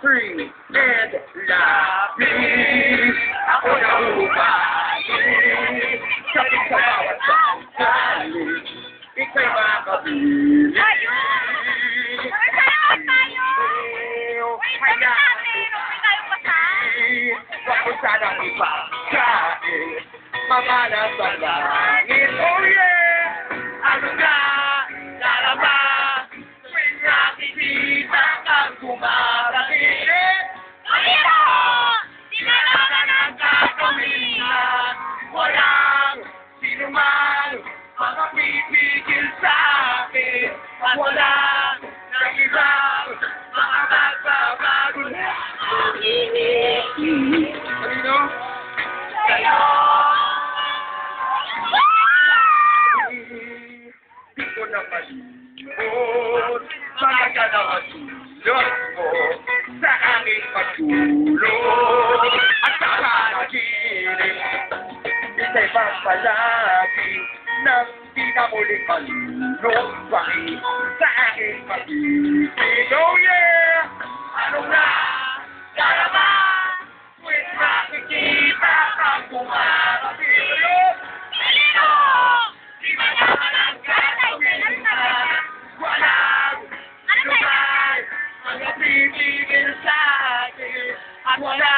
free and lapis. Ako na umalik sa bawat sandali. Ika'y makabili. Wag mo sanang ipagkain mga nasa langit. Oh yeah! Ano na? Lalaba? Tuwing nakikita kang kumarating. Pero! Di na naman ang Kakaminsan, walang sinumang makapipigil sa akin. At wala nang ibang mga magbabago na. Kanino? Sa'yo! Di ko na malimot mga kanawasulot mo sa aming pagtulog at sa panaginip. Ika'y papalagi nang di na muling malumbay sa aking pag-ibig. Oh yeah! Ano na? Darama! Tuwing nakikita kang kumarating. Pero! Di ba naman ang gagawin na walang lugar ang napipigil sa akin at wala